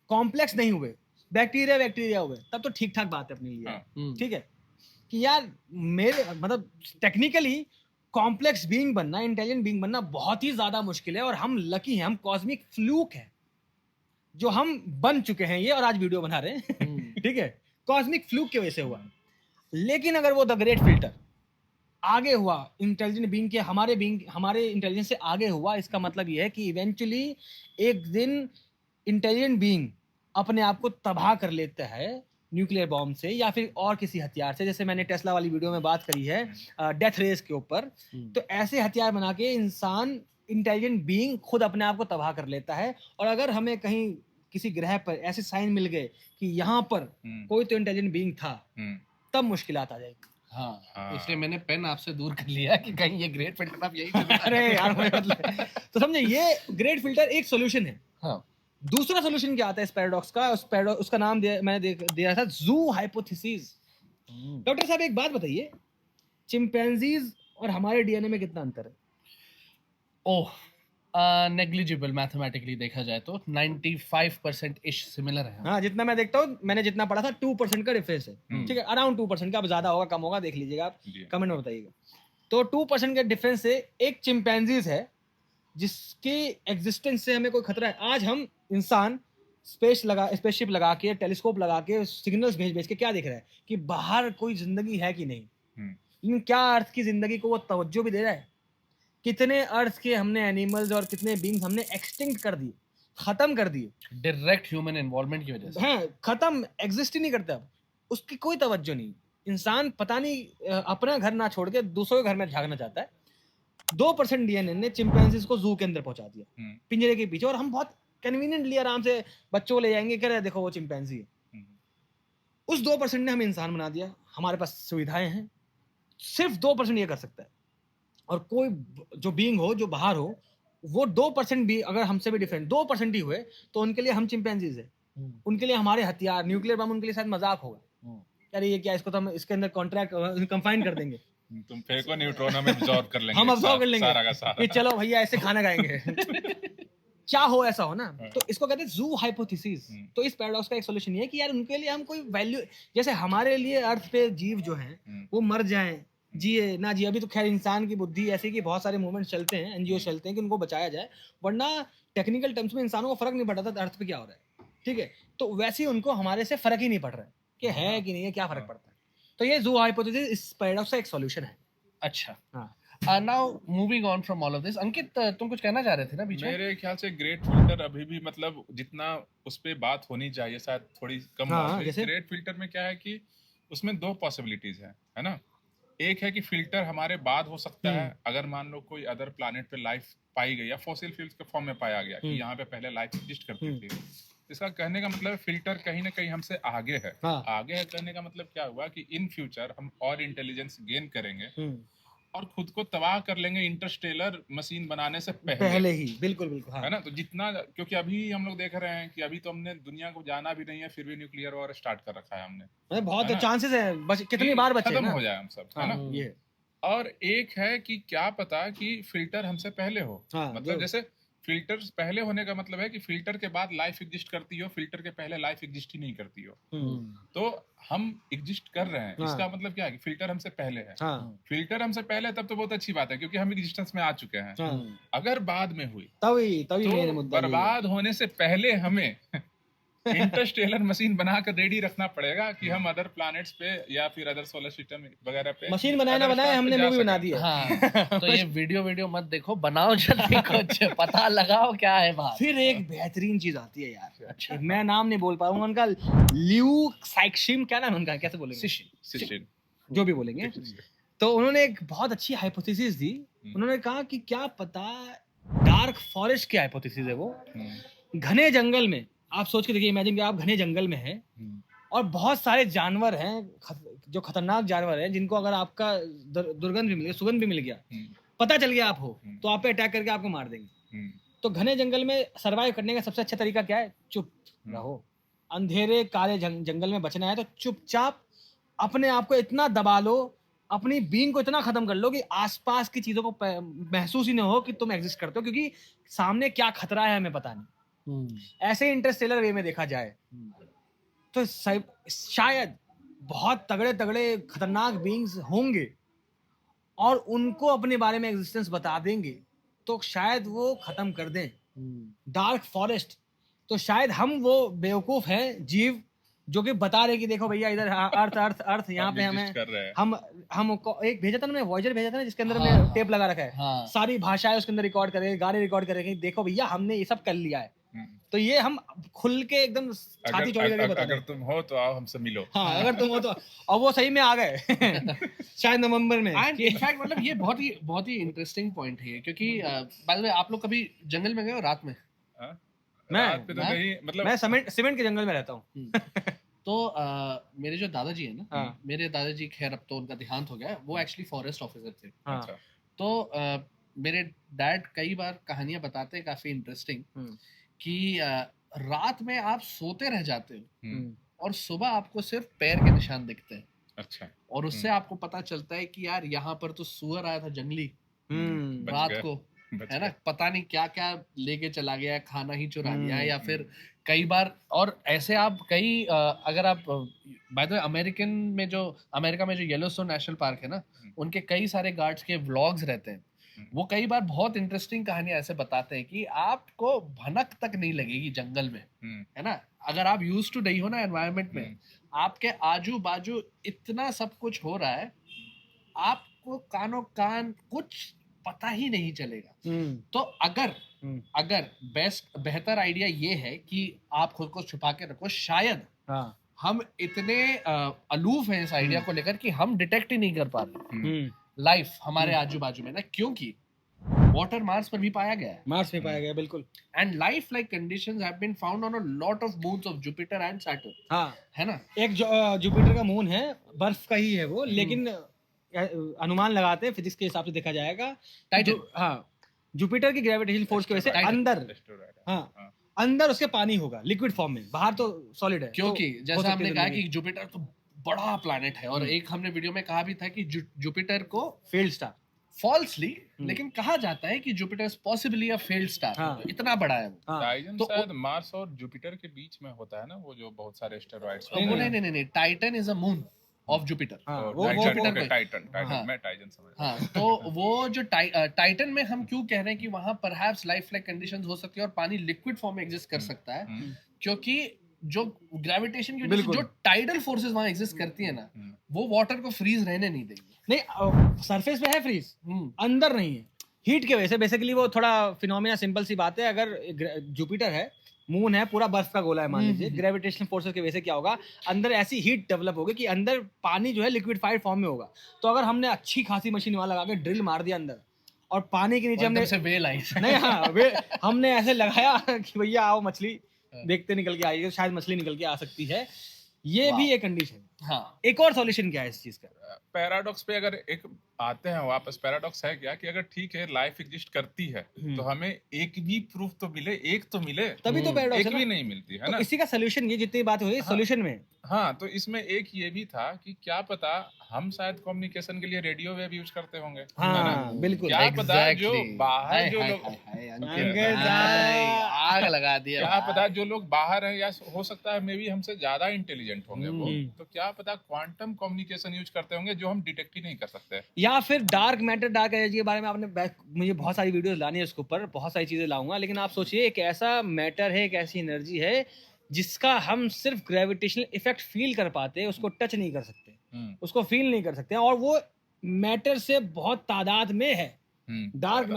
कॉम्प्लेक्स नहीं हुए, बैक्टीरिया हुए, तब तो ठीक ठाक बात है अपने लिए। ठीक है कि यार मेरे मतलब टेक्निकली कॉम्प्लेक्स बीइंग बनना, इंटेलिजेंट बीइंग बनना बहुत ही ज्यादा मुश्किल है, और हम लकी हैं, हम कॉस्मिक फ्लूक हैं जो हम बन चुके हैं ये, और आज वीडियो बना रहे हैं ठीक है, कॉस्मिक फ्लूक की वजह से हुआ। लेकिन अगर वो द ग्रेट फिल्टर आगे हुआ, इंटेलिजेंट बीइंग के हमारे इंटेलिजेंस से आगे हुआ, इसका मतलब ये है कि इवेंचुअली एक दिन इंटेलिजेंट बीइंग अपने आप को तबाह कर लेता है न्यूक्लियर बॉम्ब से या फिर और किसी हथियार से, जैसे मैंने टेस्ला वाली वीडियो में बात करी है डेथ रेस के ऊपर। तो ऐसे हथियार बना के इंसान, इंटेलिजेंट बीइंग खुद अपने आप को तबाह कर लेता है। और अगर हमें कहीं किसी ग्रह पर ऐसे साइन मिल गए कि यहाँ पर कोई तो इंटेलिजेंट बीइंग था, तब मुश्किलात आ जाएगी। हाँ, इसलिए मैंने पेन आपसे दूर कर लिया कि कहीं ये ग्रेट फिल्टर आप यही अरे यार तो समझे, ये ग्रेट फिल्टर एक सॉल्यूशन है। हाँ, दूसरा सॉल्यूशन क्या आता है इस पैराडॉक्स का, उसका नाम मैंने दिया था ज़ू हाइपोथेसिस। डॉक्टर साहब एक बात बताइए, चिंपैंजीज और हमारे डीएनए में कितना अंतर है? ओह, नेग्लिजिबल मैथमेटिकली देखा जाए तो 95% इश सिमिलर है। हाँ, जितना मैं देखता हूँ, मैंने जितना पढ़ा था 2% का डिफरेंस है, ठीक है, अराउंड 2% का, अब ज्यादा होगा कम होगा देख लीजिएगा आप, जी। कमेंट में बताइएगा। तो 2% के डिफरेंस से एक चिंपैंजीज है जिसके एग्जिस्टेंस से हमें कोई खतरा है। आज हम इंसान स्पेसशिप लगा के, टेलीस्कोप लगा के, सिग्नल्स भेज भेज के क्या देख रहा है कि बाहर कोई जिंदगी है कि नहीं, लेकिन क्या अर्थ की जिंदगी को वो तवज्जो भी दे रहा है? कितने अर्थ के हमने एनिमल्स और कितने बींग्स हमने एक्सटिंक्ट कर दिए, खत्म कर दिए, डायरेक्ट ह्यूमन इन्वॉल्वमेंट की वजह से। हैं, खत्म, एग्जिस्ट ही नहीं करते अब, उसकी कोई तवज्जो नहीं। इंसान पता नहीं अपना घर ना छोड़ के दूसरों के घर में झांकना चाहता है। 2% डीएनए ने चिंपैंजीज को जू के अंदर पहुंचा दिया, पिंजरे के पीछे, और हम बहुत कन्वीनियंटली आराम से बच्चों को ले जाएंगे, कह रहे देखो वो चिंपैंजी है। उस 2% ने हमें इंसान बना दिया, हमारे पास सुविधाएं हैं, सिर्फ 2% ये कर सकता है। और कोई जो बीइंग हो, जो बाहर हो, वो 2% भी अगर हमसे भी डिफरेंट 2% ही हुए तो उनके लिए हम चिंपैंजीज है, उनके लिए हमारे हथियार, न्यूक्लियर बम उनके लिए शायद मजाक होगा, अरे ये क्या, इसको तो हम इसके अंदर कॉन्ट्रैक्ट कंफाइन कर देंगे, तुम फेंको न्यूट्रॉन, हम अब्सॉर्ब कर लेंगे, हम अब्सॉर्ब कर लेंगे सारा का सारा। कि चलो भैया ऐसे खाना खाएंगे क्या हो ऐसा हो ना। तो इसको कहते हैं जू हाइपोथेसिस। तो इस पैराडॉक्स का एक सॉल्यूशन ये है कि यार उनके लिए हम कोई वैल्यू, जैसे हमारे लिए अर्थ पे जीव जो हैं वो मर जाएं, जिए ना जिए, अभी तो खैर इंसान की बुद्धि ऐसी कि बहुत सारे मूवमेंट चलते हैं, एनजीओ चलते हैं कि उनको बचाया जाए, वरना टेक्निकल टर्म्स में इंसानों को फर्क नहीं पड़ता था अर्थ पे क्या हो रहा है, ठीक है। तो वैसे ही उनको हमारे से फर्क ही नहीं पड़ रहा है कि है कि नहीं है, क्या फर्क पड़ता है। तो ये जू हाइपोथेसिस इस पैराडॉक्स का एक सॉल्यूशन है। अच्छा, हाँ, now moving on from all of this, Ankit तुम कुछ कहना चाह रहे थे ना बीच में? मेरे ख्याल से ग्रेट फिल्टर अभी भी मतलब जितना उस पे बात होनी चाहिए शायद थोड़ी कम हाँ, हो गई। जैसे? ग्रेट फिल्टर में क्या है कि उसमें 2 पॉसिबिलिटीज है ना। एक है कि फिल्टर हमारे बाद हो सकता है, अगर मान लो कोई अदर प्लैनेट पे लाइफ पाई गई या फॉसिल फ्यूल्स के फॉर्म में पाया गया कि यहाँ पे पहले लाइफ एग्जिस्ट करती थी। इसका कहने का मतलब फिल्टर कहीं ना कहीं हमसे आगे है। हाँ। आगे है कहने का मतलब क्या हुआ कि इन फ्यूचर हम और इंटेलिजेंस गेन करेंगे और खुद को तबाह कर लेंगे इंटरस्टेलर मशीन बनाने से पहले ही। बिल्कुल बिल्कुल, हाँ। है ना। तो जितना, क्योंकि अभी हम लोग देख रहे हैं कि अभी तो हमने दुनिया को जाना भी नहीं है, फिर भी न्यूक्लियर वॉर स्टार्ट कर रखा है हमने, मतलब बहुत चांसेस है, बस कितनी बार बचे खत्म ना हो जाए हम सब, है ना। ये और एक है कि क्या पता कि फिल्टर हमसे पहले हो। हाँ, मतलब जैसे फिल्टर पहले होने का मतलब है कि फिल्टर के बाद लाइफ एग्जिस्ट करती हो, फिल्टर के पहले लाइफ एग्जिस्ट ही नहीं करती हो। तो हम एग्जिस्ट कर रहे हैं, इसका मतलब क्या है कि फिल्टर हमसे पहले है। फिल्टर हमसे पहले तब तो बहुत अच्छी बात है क्योंकि हम एग्जिस्टेंस में आ चुके हैं। अगर बाद में हुई तभी तो बर्बाद होने से पहले हमें इंटरस्टेलर मशीन बनाकर रेडी रखना पड़ेगा कि हम अदर प्लैनेट्स पे या फिर अदर सोलर सिस्टम वगैरह पे मशीन बनाए ना बनाए, हमने मूवी बना दी है। हाँ, तो ये वीडियो मत देखो, बनाओ जल्दी कुछ पता लगाओ क्या है बात। फिर एक बेहतरीन चीज आती है यार, अच्छा मैं नाम नहीं बोल पाऊंगा उनका, लियू साइक्सिम, क्या नाम है उनका, कैसे बोलेंगे, सिशिन, जो भी बोलेंगे। तो उन्होंने एक बहुत अच्छी हाइपोथेसिस दी। उन्होंने कहा कि क्या पता डार्क फॉरेस्ट की हाइपोथेसिस है वो, घने जंगल में, आप सोच के देखिए, इमेजिन कि आप घने जंगल में हैं और बहुत सारे जानवर हैं, जो खतरनाक जानवर हैं, जिनको अगर आपका दुर्गंध भी मिल गया, सुगंध भी मिल गया, पता चल गया आप हो, तो आप पे अटैक करके आपको मार देंगे। तो घने जंगल में सरवाइव करने का सबसे अच्छा तरीका क्या है? चुप रहो। अंधेरे काले जंगल में बचना है तो चुपचाप अपने आप को इतना दबा लो, अपनी बीइंग को इतना खत्म कर लो कि आसपास की चीजों को महसूस ही ना हो कि तुम एग्जिस्ट करते हो, क्योंकि सामने क्या खतरा है हमें पता नहीं। ऐसे इंटरस्टेलर वे में देखा जाए तो शायद बहुत तगड़े तगड़े खतरनाक बीइंग्स होंगे और उनको अपने बारे में एग्जिस्टेंस बता देंगे तो शायद वो खत्म कर दें डार्क फॉरेस्ट। तो शायद हम वो बेवकूफ हैं जीव जो कि बता रहे कि देखो भैया इधर अर्थ अर्थ अर्थ यहाँ पे हमें हमको एक भेजा था ना, वॉयेजर भेजा था ना, जिसके अंदर हमने टेप लगा रखा है, सारी भाषाएं उसके अंदर रिकॉर्ड करेंगे, गाने रिकॉर्ड करेंगे, देखो भैया हमने ये सब कर लिया है। तो ये हम खुल के एकदम छाती चौड़ी करके बता, अगर तुम हो तो आओ हमसे मिलो। हाँ, अगर तुम हो तो, और वो सही में आ गए शायद नवंबर में। इनफैक्ट मतलब ये बहुत ही इंटरेस्टिंग पॉइंट है, क्योंकि बाय द वे आप लोग कभी जंगल में गए हो रात में? मैं सीमेंट के जंगल में रहता हूँ। तो मेरे जो दादाजी है ना, मेरे दादाजी, खैर अब तो उनका देहांत हो गया, वो एक्चुअली फॉरेस्ट ऑफिसर थे। तो मेरे डैड कई बार कहानियां बताते हैं काफी इंटरेस्टिंग कि रात में आप सोते रह जाते हो और सुबह आपको सिर्फ पैर के निशान दिखते हैं। अच्छा। और उससे आपको पता चलता है कि यार यहाँ पर तो सुअर आया था जंगली रात को, बच है ना, गया। पता नहीं क्या क्या लेके चला गया, खाना ही चुरा लिया, या हम्म, फिर कई बार, और ऐसे आप कई अगर आप बाय द वे अमेरिका में जो येलोस्टोन नेशनल पार्क है ना, उनके कई सारे गार्ड्स के व्लॉग्स रहते हैं, वो कई बार बहुत इंटरेस्टिंग कहानियां ऐसे बताते हैं कि आपको भनक तक नहीं लगेगी जंगल में, है ना, अगर आप यूज टू नहीं हो ना एनवायरनमेंट में, आपके आजू बाजू इतना सब कुछ हो रहा है, आपको कानो कान कुछ पता ही नहीं चलेगा। तो अगर अगर बेहतर आइडिया ये है कि आप खुद को छुपा के रखो, शायद हाँ हम इतने अलूफ हैं इस आइडिया को लेकर कि हम डिटेक्ट ही नहीं कर पा रहे लाइफ हमारे आजू बाजू में ना, क्योंकि वाटर मार्स पर भी पाया गया है, मार्स में पाया गया बिल्कुल। And life like conditions have been found on a lot of moons of Jupiter and Saturn, हाँ है ना। एक जुपिटर का मून है, बर्फ का ही है वो, लेकिन अनुमान लगाते हैं फिजिक्स के हिसाब से देखा जाएगा, टाइटन, हाँ जुपिटर की ग्रेविटेशन फोर्स की वजह से Titan. अंदर, हाँ अंदर उसके पानी होगा लिक्विड फॉर्म में, बाहर तो सॉलिड है। क्योंकि तो हो जैसा सकती हमने है कहा जिंदगी। कि जुपिटर तो बड़ा प्लैनेट है, और एक हमने वीडियो में कहा भी था कि जुपिटर को फेल्ड स्टार, फॉल्सली लेकिन कहा जाता है कि Jupiter possibly a failed star, हाँ। तो इतना बड़ा है वो। हाँ टाइटन तो शायद मार्स और जुपिटर के बीच में होता है ना, वो जो बहुत सारे एस्टेरॉइड्स वो नहीं, Titan is a moon of Jupiter. हाँ Jupiter को- टाइटन हाँ। मैं टाइटन समझ हाँ, तो वो जो टाइटन में हम क्यों कह रहे हैं कि वहां परहैप्स लाइफ लाइक कंडीशंस हो सकती है और पानी लिक्विड फॉर्म में एग्जिस्ट कर सकता है, क्योंकि जो ग्रेविटेशन की वजह से जो टाइडल फोर्सेस वहां एग्जिस्ट करती है ना, वो वाटर को फ्रीज रहने नहीं देंगी। नहीं सरफेस पे है फ्रीज, अंदर नहीं है, हीट की वजह से। बेसिकली वो थोड़ा फिनोमिना, सिंपल सी बात है, अगर जुपिटर है, मून है, पूरा बर्फ का गोला है मान लीजिए, ग्रेविटेशनल फोर्सेस की वजह से क्या होगा, अंदर ऐसी हीट डेवलप होगी कि अंदर पानी जो है लिक्विडफाइड फॉर्म में होगा। तो अगर हमने अच्छी खासी मशीन वहां लगा के ड्रिल मार दिया अंदर, और पानी के नीचे हमने से वेल आई नहीं, हाँ हमने ऐसे लगाया कि भैया आओ मछली देखते निकल के आएगी, शायद मछली निकल के आ सकती है, ये भी एक कंडीशन। हाँ, एक और सॉल्यूशन क्या है इस चीज का? पैराडॉक्स पे अगर एक आते हैं वापस, पैराडॉक्स है क्या कि अगर ठीक है लाइफ एग्जिस्ट करती है तो हमें एक भी प्रूफ तो मिले, एक तो मिले, तभी तो पैराडॉक्स एक है भी ना। नहीं मिलती है तो ना। इसी का सॉल्यूशन, ये जितनी बात हुई सॉल्यूशन में, हाँ, तो इसमें एक ये भी था कि क्या पता हम शायद कम्युनिकेशन के लिए रेडियो वेव यूज करते होंगे, है ना? हाँ बिल्कुल, क्या पता जो Exactly. बाहर जो हाय, लोग हाय, हाय, अंकल भाई, आग लगा दिया। क्या पता जो लोग बाहर हैं, या हो सकता है मे बी हमसे ज्यादा इंटेलिजेंट होंगे वो, तो क्या पता क्वांटम कम्युनिकेशन यूज करते होंगे जो हम डिटेक्ट ही नहीं कर सकते। या फिर डार्क मैटर, डार्क एनर्जी के बारे में आपने मुझे बहुत सारी वीडियोस लानी है उसके ऊपर, बहुत सारी चीजें लाऊंगा, लेकिन आप सोचिए एक ऐसा मैटर है, एक ऐसी एनर्जी है जिसका हम सिर्फ ग्रेविटेशनल इफेक्ट फील कर पाते हैं, उसको टच नहीं कर सकते, उसको फील नहीं कर सकते, और वो मैटर से बहुत तादाद में है। डार्क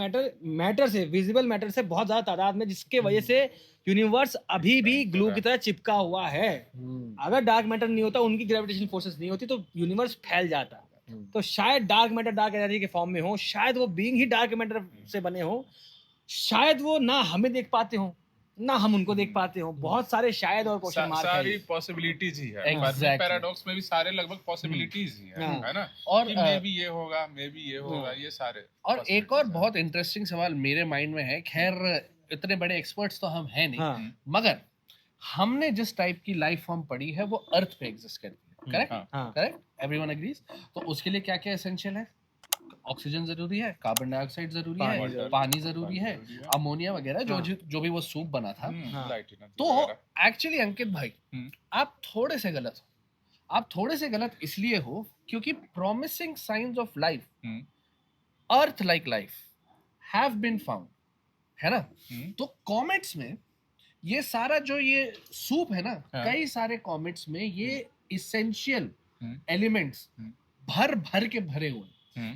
मैटर से, विजिबल मैटर से बहुत ज्यादा तादाद में, जिसके वजह से यूनिवर्स अभी भी ग्लू की तरह चिपका हुआ है। अगर डार्क मैटर नहीं होता, उनकी ग्रेविटेशन फोर्सेस नहीं होती, तो यूनिवर्स फैल जाता। तो शायद डार्क मैटर डार्क एनर्जी के फॉर्म में हो, शायद वो बीइंग ही डार्क मैटर से बने हो, शायद वो ना हमें देख पाते हो ना हम उनको देख पाते हो। बहुत सारे शायद और क्वेश्चन मार्क है। सारी पॉसिबिलिटीज ही है। Exactly. पैराडॉक्स में भी सारे लगभग पॉसिबिलिटीज ही है ना? और मे बी ये होगा, मे बी ये होगा, ये सारे। और एक और बहुत इंटरेस्टिंग सवाल मेरे माइंड में है, खैर इतने बड़े एक्सपर्ट्स तो हम हैं नहीं, मगर हमने जिस टाइप की लाइफ फॉर्म पढ़ी है वो अर्थ पे एग्जिस्ट करती है, करेक्ट? Correct, everyone agrees. तो उसके लिए क्या क्या एसेंशियल है? ऑक्सीजन जरूरी है, कार्बन डाइऑक्साइड जरूरी है, पानी जरूरी है, अमोनिया वगैरह, जो भी वो सूप बना था। तो एक्चुअली अंकित भाई, आप थोड़े से गलत हो। आप थोड़े से गलत इसलिए हो क्योंकि promising signs of life, Earth like life, have been found, है ना? तो कॉमेट्स में ये सारा जो ये सूप है ना, कई सारे कॉमेट्स में ये इसेंशियल एलिमेंट्स भर भर के भरे हुए।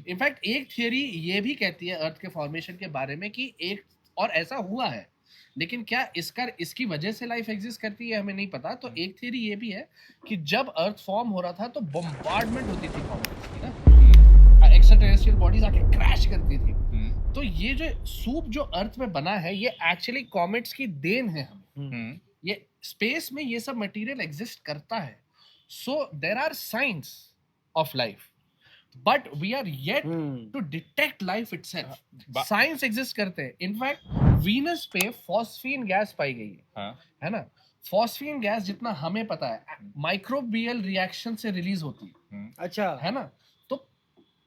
इनफैक्ट एक थियरी ये भी कहती है अर्थ के फॉर्मेशन के बारे में कि एक और ऐसा हुआ है, लेकिन क्या इसकी वजह से लाइफ एग्जिस्ट करती है हमें नहीं पता। तो एक थियरी ये भी है कि जब अर्थ फॉर्म हो रहा था तो बम्बार्डमेंट होती थी कॉमेट्स की ना, एक्स्ट्रा टेरेस्ट्रियल बॉडीज आके क्रैश करती थी। तो ये जो सूप जो अर्थ में बना है ये एक्चुअली कॉमेट्स की देन है हमें। ये स्पेस में ये सब मटेरियल एग्जिस्ट करता है। So there are signs of life, but we are yet to detect life itself. Signs exist करते हैं। इनफैक्ट वीनस पे फॉस्फीन गैस पाई गई है ना? फॉस्फीन गैस जितना हमें पता है माइक्रोबियल रिएक्शन से रिलीज होती है, अच्छा, है ना? तो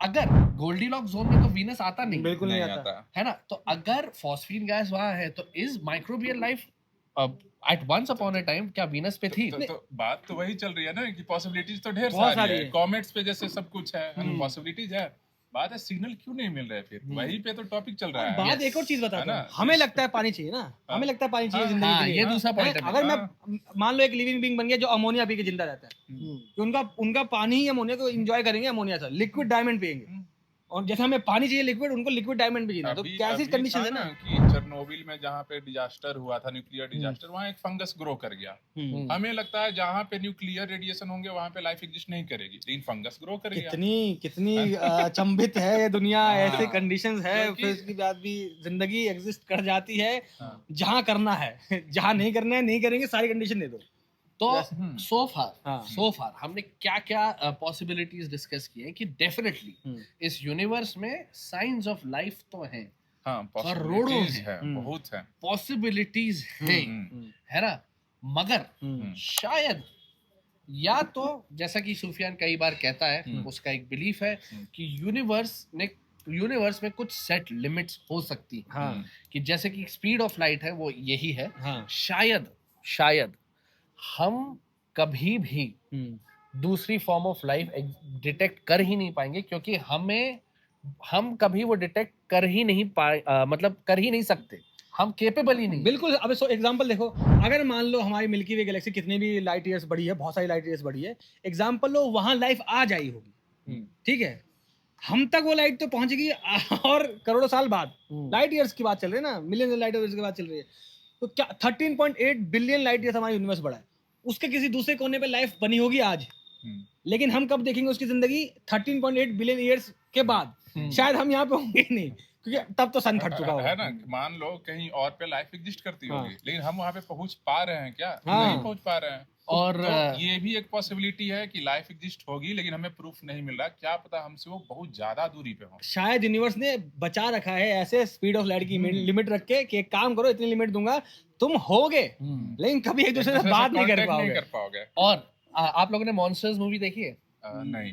अगर गोल्डीलॉक्स जोन में तो वीनस आता नहीं, बिल्कुल नहीं नहीं आता। आता। है ना? तो अगर फॉस्फीन गैस वहां है तो is microbial life at once upon a time क्या वीनस पे थी? तो बात तो वही चल रही है ना कि पॉसिबिलिटीज तो ढेर बहुत सारी सारी है, है। कॉमेट्स पे जैसे सब कुछ है, पॉसिबिलिटीज है। बात है सिग्नल क्यों नहीं मिल रहे, फिर वही पे तो टॉपिक चल रहा है। बात Yes. एक और चीज है बताता ना? हूँ, हमें लगता है पानी चाहिए ना, हमें लगता है पानी चाहिए जिंदगी हाँ, के लिए। ये दूसरा point है। अगर मैं मान लो एक लिविंग बीइंग बन गया जो अमोनिया पी के जिंदा रहता है, कि उनका पानी ही अमोनिया को एंजॉय करेंगे, अमोनिया से लिक्विड डायमंड पिएंगे, और जैसे हमें पानी चाहिए लिक्विड, उनको लिक्विड डायमंड भी जीना। तो कैसी अभी कंडीशन था है ना ना। कि चेरनोबिल में जहाँ पे डिजास्टर हुआ था, न्यूक्लियर डिजास्टर, वहाँ एक फंगस ग्रो कर गया। हमें लगता है जहाँ पे न्यूक्लियर रेडिएशन होंगे वहाँ पे लाइफ एग्जिस्ट नहीं करेगी, लेकिन फंगस ग्रो कर गया। कितनी अचंभित है ये दुनिया, ऐसे कंडीशंस है, क्योंकि- फिर उसके बाद भी जिंदगी एग्जिस्ट कर जाती है हाँ। जहाँ करना है। जहाँ नहीं करना है नहीं करेंगे, सारी कंडीशन दे दो। तो हम्म। सो हाँ। फार हमने क्या क्या पॉसिबिलिटीज डिस्कस की है कि डेफिनेटली इस यूनिवर्स में साइंस ऑफ लाइफ तो हैं, हाँ, करोड़ों possibilities हैं। है, बहुत है। पॉसिबिलिटीज हैं, है ना? मगर शायद या तो जैसा कि सुफियान कई बार कहता है, उसका एक बिलीफ है कि यूनिवर्स में कुछ सेट लिमिट्स हो सकती हैं। हाँ। कि जैसे कि स्पीड ऑफ लाइट है वो यही है। हाँ। शायद हम कभी भी दूसरी फॉर्म ऑफ लाइफ डिटेक्ट कर ही नहीं पाएंगे, क्योंकि हम कभी वो डिटेक्ट कर ही नहीं मतलब कर ही नहीं सकते, हम केपेबल ही नहीं। बिल्कुल। अब सो एग्जांपल देखो, अगर मान लो हमारी मिल्की वे गैलेक्सी कितनी भी लाइट ईयर्स बड़ी है, बहुत सारी लाइट ईयर्स बड़ी है, एग्जांपल लो वहां लाइफ आ जाई होगी, ठीक है, हम तक वो लाइट तो पहुंचेगी और करोड़ों साल बाद। लाइट ईयर्स की बात चल रही है ना, मिलियन लाइट ईयर्स की बात चल रही है। तो क्या 13.8 बिलियन लाइट ईयर्स हमारा यूनिवर्स बड़ा है, उसके किसी दूसरे कोने पे लाइफ बनी होगी आज, लेकिन हम कब देखेंगे उसकी जिंदगी? 13.8 बिलियन ईयर्स के बाद। शायद हम यहाँ पे होंगे ही नहीं, क्योंकि तब तो सन फट चुका होगा। है ना, मान लो कहीं और पे लाइफ एग्जिस्ट करती हाँ। होगी, लेकिन हम वहाँ पे पहुँच पा रहे हैं क्या? हाँ। नहीं पहुँच पा रहे हैं। और तो ये भी एक पॉसिबिलिटी है कि लाइफ एग्जिस्ट होगी, लेकिन हमें प्रूफ नहीं मिल रहा। क्या पता हमसे वो बहुत ज्यादा दूरी पे हो। शायद यूनिवर्स ने बचा रखा है ऐसे स्पीड ऑफ लाइट की लिमिट रख के कि एक काम करो, इतनी लिमिट दूंगा, तुम होगे, लेकिन कभी एक दूसरे से बात नहीं कर contact नहीं पाओगे। कर पाओगे। और आप लोगों ने मॉन्स्टर्स मूवी देखी है? नहीं।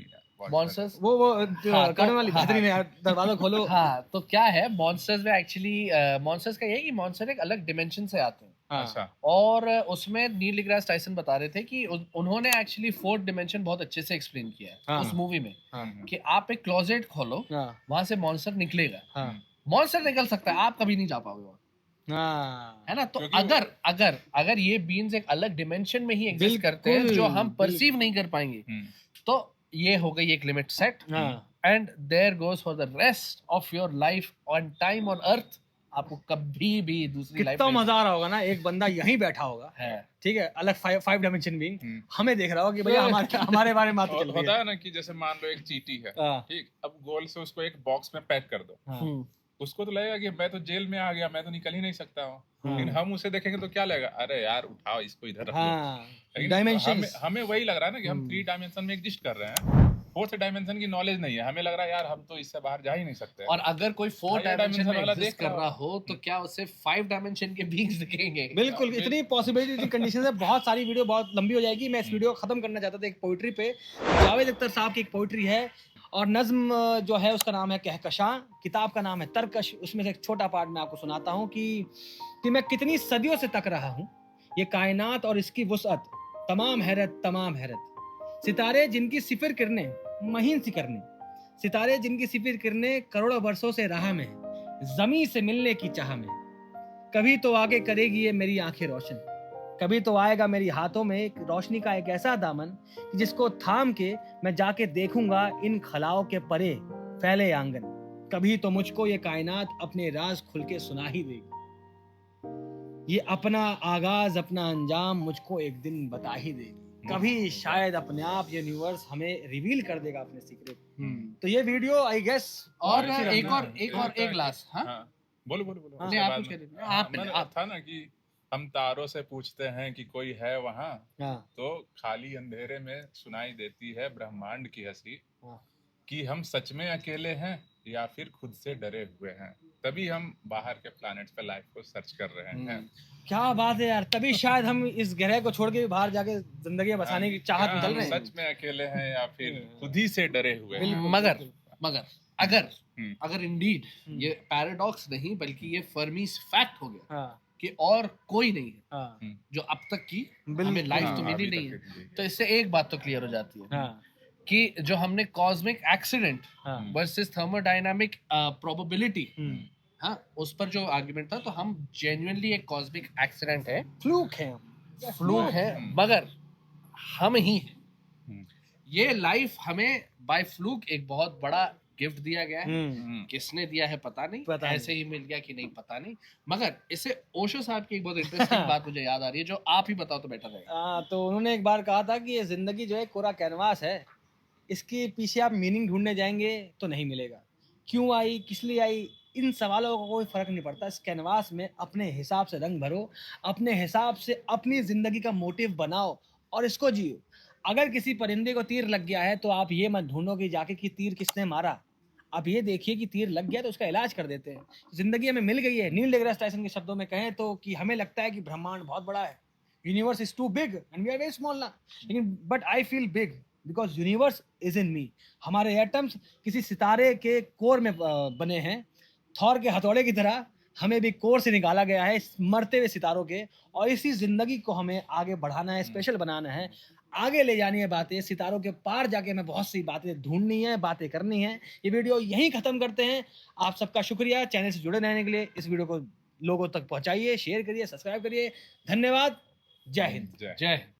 मॉन्स्टर्स वो हाँ, करने तो- वाली हाँ, बेहतरीन है यार, दरवाजा खोलो। हाँ, तो क्या है मॉन्स्टर्स में एक्चुअली मॉन्स्टर्स का ये है कि मॉन्स्टर एक अलग डिमेंशन से आते हैं। हाँ। अच्छा। और उसमें नील डिग्रास टाइसन बता रहे थे कि उन्होंने एक्चुअली फोर्थ डिमेंशन बहुत अच्छे से एक्सप्लेन किया है हाँ। उस मूवी में, हाँ। कि आप एक क्लोजेट खोलो, हाँ। वहां से मॉन्स्टर निकलेगा। हाँ। मॉन्स्टर निकल सकता है, आप कभी नहीं जा पाओगे वहां, हाँ। है ना? तो क्योंकि अगर ये बीन्स एक अलग डिमेंशन में ही एग्जिस्ट करते हैं बिल्कुल, जो हम परसीव नहीं कर पाएंगे, तो ये हो गई एक लिमिट सेट, हाँ। And there goes for the rest of your life on time on Earth. आपको कभी भी दूसरी लाइफ कितना मजा आ रहा होगा ना, एक बंदा यहीं बैठा होगा, है। ठीक है, अलग फाइव डायमेंशन बीइंग, हमें देख रहा होगा कि भैया हमारे बारे में बात चल रही होता है। है ना कि जैसे मान लो एक चींटी है, हाँ। ठीक, अब गोल से उसको एक बॉक्स में पैक कर दो, हाँ। उसको तो लगेगा कि मैं तो जेल में आ गया, मैं तो निकल ही नहीं सकता हूँ। लेकिन हम उसे देखेंगे तो क्या लगेगा? अरे यार उठाओ इसको, इधर रख लो। हाँ। लेकिन डायमेंशंस। हमें वही लग रहा है ना कि हम 3 डायमेंशन में एग्जिस्ट कर रहे हैं। फोर्थ डायमेंशन की नॉलेज नहीं है, हमें लग रहा है यार हम तो इससे बाहर जा ही नहीं सकते। और अगर कोई 4 higher डायमेंशन dimension में वाला एग्जिस्ट देख कर रहा रहा हो तो क्या उसे 5 डायमेंशन के बीइंग्स दिखेंगे? बिल्कुल, इतनी पॉसिबिलिटी कंडीशन है, बहुत सारी वीडियो बहुत लंबी हो जाएगी। मैं इस वीडियो को खत्म करना चाहता था एक पोइट्री पे। जावेद अख्तर साहब की एक पोइट्री है, और नज्म जो है उसका नाम है कहकशां, किताब का नाम है तरकश। उसमें से एक छोटा पार्ट मैं आपको सुनाता हूँ कि मैं कितनी सदियों से तक रहा हूँ ये कायनात और इसकी वुसअत, तमाम हैरत। सितारे जिनकी सिफिर किरणें महीन सी करने, सितारे जिनकी सिफिर किरणें करोड़ों वर्षों से राह में, जमी से मिलने की चाह में। कभी तो आगे करेगी ये मेरी आंखें रोशन, कभी तो आएगा मेरी हाथों में एक रोशनी का एक ऐसा दामन कि जिसको थाम के मैं जाके देखूंगा इन खलाओं के परे फैले आंगन। कभी तो मुझको ये कायनात अपने राज खुल के सुना ही देगी, ये अपना आगाज अपना अंजाम मुझको एक दिन बता ही देगी। कभी शायद अपने आप ये यूनिवर्स हमें रिवील कर देगा अपने सीक्रेट। तो ये वीडियो आई गेस। और एक लास्ट। हाँ, बोलो। नहीं, आप कुछ कह रहे थे। मैंने था ना कि हम तारों से पूछते हैं कि कोई है वहाँ, हाँ। तो खाली अंधेरे में सुनाई देती है ब्रह्मांड की हंसी, हाँ। कि हम सच में अकेले हैं या फिर खुद से डरे हुए हैं। तभी हम बाहर के प्लैनेट्स पे लाइफ को सर्च कर रहे हैं। क्या बात है यार, तभी शायद हम इस ग्रह को छोड़ के बाहर जाके जिंदगी बसाने की चाहत में चल रहे हैं। सच में अकेले हैं या फिर खुद ही से डरे हुए हैं। मगर अगर हम्म। अगर इंडीड ये पैराडॉक्स नहीं बल्कि ये फर्मीज फैक्ट हो गया हाँ कि और कोई नहीं है हाँ जो अब तक की बिल्कुल। हमें लाइफ हाँ, तो मिली अभी नहीं तक है, की। तो इससे एक बात तो क्लियर हो जाती है हाँ कि जो हमने कॉस्मिक एक्सीडेंट हाँ वर्सेस थर्मोडायनामिक प्रोबेबिलिटी हाँ उस पर जो आर्गुमेंट था, तो हम जेन्युइनली एक कॉस्मिक एक्सीडेंट है, फ्लूक है फ्लूक है, हम्म। मगर हम ही हैं। हम्म। ये लाइफ हमें बाय फ्लूक एक बहुत बड़ा गिफ्ट दिया गया है। हम्म। किसने दिया है पता नहीं, पता नहीं। ऐसे ही मिल गया कि नहीं पता नहीं, मगर इससे ओशो साहब की एक बहुत इंटरेस्टिंग बात मुझे याद आ रही है, जो आप ही बताओ तो बेटर रहेगा। हाँ, तो उन्होंने एक बार कहा था कि ये जिंदगी जो है कोरा कैनवास है, इसके पीछे आप मीनिंग ढूंढने जाएंगे तो नहीं मिलेगा। क्यों आई, किस लिए आई, इन सवालों का कोई फर्क नहीं पड़ता। इस कैनवास में अपने हिसाब से रंग भरो, अपने हिसाब से अपनी जिंदगी का मोटिव बनाओ और इसको जियो। अगर किसी परिंदे को तीर लग गया है तो आप ये मत ढूंढो कि जाके कि तीर किसने मारा, आप ये देखिए कि तीर लग गया तो उसका इलाज कर देते हैं। जिंदगी हमें मिल गई है, नील डिग्रास टाइसन के शब्दों में कहें तो कि हमें लगता है कि ब्रह्मांड बहुत बड़ा है, universe is too big and we are very small ना, लेकिन but I feel big because universe is in me. हमारे एटम्स किसी सितारे के कोर में बने हैं, थॉर के हथौड़े की तरह हमें भी कोर से निकाला गया है इस मरते हुए सितारों के, और इसी जिंदगी को हमें आगे बढ़ाना है, स्पेशल बनाना है, आगे ले जानी है बातें, सितारों के पार जाके हमें बहुत सी बातें ढूंढनी है, बातें करनी है। ये वीडियो यहीं खत्म करते हैं। आप सबका शुक्रिया चैनल से जुड़े रहने के लिए। इस वीडियो को लोगों तक पहुंचाइए, शेयर करिए, सब्सक्राइब करिए। धन्यवाद। जय हिंद। जय जय